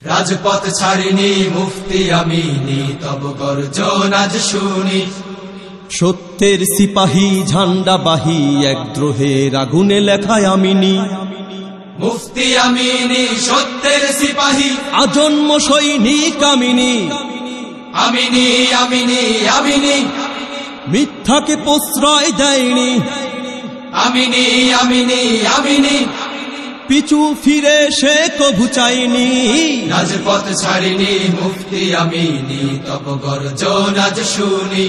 রাজপথ ছাড়িনি মুফতি আমিনি, তব গর্জন আজ শুনি। সত্যের সিপাহী ঝান্ডাবাহী, এক দ্রোহের আগুনে লেখায় আমিনি। মুফতি আমিনি সত্যের সিপাহী, আজন্ম সৈনিক আমিনি। আমিনি আমিনি আমিনি, মিথ্যাকে প্রশ্রয় দেয়নি। আমিনি আমিনি আমিনি, পিছু ফিরে সে কভু চাইনি। রাজপথ ছাড়িনি মুফতি আমিনি, তব গর্জন আজ শুনি।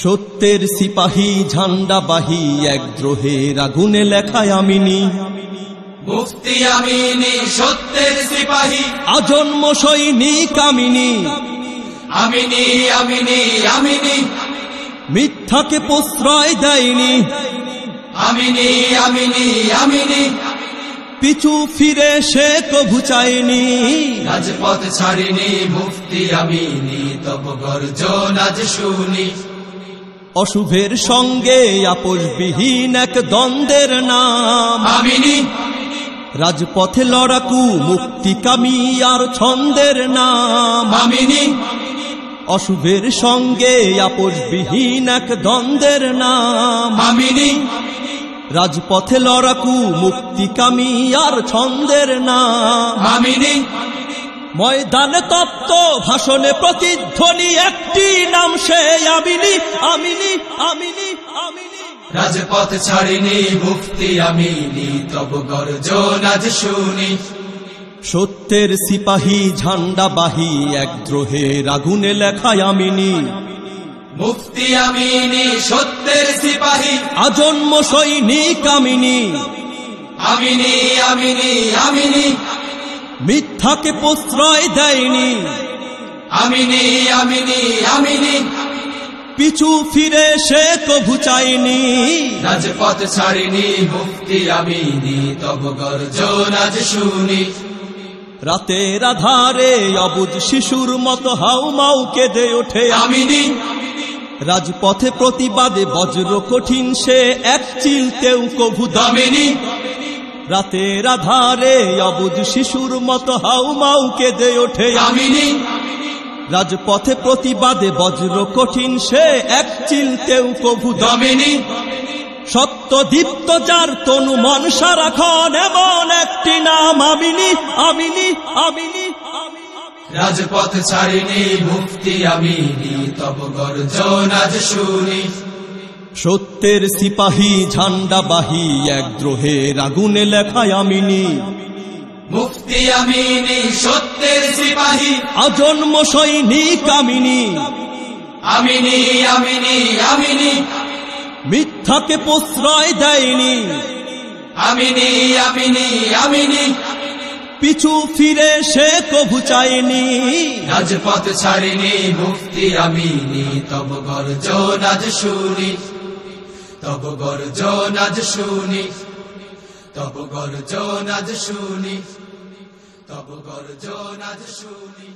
সত্যের সিপাহী ঝান্ডাবাহী, এক দ্রোহের আগুনে লেখায় আমিনি। মুফতি আমিনি সত্যের সিপাহী, আজন্ম সৈনিক আমিনি। আমিনি আমিনি আমিনি, মিথ্যাকে প্রশ্রয় দেয়নি। আমিনি আমিনি আমিনি, পিছু ফিরে সে কভু চাইনি। রাজপথ ছাড়িনি মুফতি আমিনি, তব গর্জন আজ শুনি। অশুভের সঙ্গে আপোষবিহীন এক দ্বন্দ্বের নাম আমিনি। রাজপথে লড়াকু মুক্তিকামী আর ছন্দের নাম আমিনি। অশুভের সঙ্গে আপোষবিহীন এক দ্বন্দ্বের নাম আমিনি। রাজপথে লড়াকু মুক্তিকামী আর ছন্দের নাম আমিনি। ময়দানে তপ্ত ভাষণে প্রতিধ্বনি একটি নাম, সে আমিনি আমিনি আমিনি আমিনি। রাজপথ ছাড়িনি মুফতি আমিনি, তব গর্জন আজ শুনি। সত্যের সিপাহী ঝান্ডাবাহী, এক দ্রোহের আগুনে লেখায় আমিনি। মুফতি আমিনি সত্যের সিপাহী, আজন্ম সৈনিক আমিনি। আমিনি আমিনি আমিনি, মিথ্যাকে প্রশ্রয় দেয়নি। আমিনি আমিনি আমিনি, পিছু ফিরে সে কভু চাইনি। রাজপথ ছাড়িনি মুফতি আমিনি, তব গর্জন আজ শুনি। রাতের আধারে অবুঝ শিশুর মতো হাউমাউ কেঁদে ওঠে আমিনি। রাজপথে প্রতিবাদে বজ্র কঠিন সে এক চিলতেও কভু আমিনি। রাতের আধারে অবুঝ শিশুর মতো হাউমাউ কেঁদে ওঠে আমিনি। রাজপথে প্রতিবাদে বজ্র কঠিন সে এক চিলতেও কভু আমিনি। সত্য দীপ্ত যার তনু মন সারাক্ষণ, এমন একটি নাম আমিনি আমিনি আমিনি আমিনি। রাজপথ ছাড়িনি মুফতি আমিনি, তব গর্জন আজ শুনি। সত্যের সিপাহী ঝান্ডাবাহী, এক দ্রোহের আগুনে লেখায় আমিনি। মুফতি আমিনি সত্যের সিপাহী, আজন্ম সৈনিক আমিনি। আমিনি আমিনি আমিনি, মিথ্যাকে প্রশ্রয় দেয়নি। আমিনি আমিনি আমিনি, পিছু ফিরে সে কভু চাইনি। রাজপথ ছাড়িনি মুফতি আমিনি, তব গর্জন আজ শুনি। তব গর্জন আজ শুনি। তব গর্জন আজ শুনি। তব গর্জন আজ শুনি।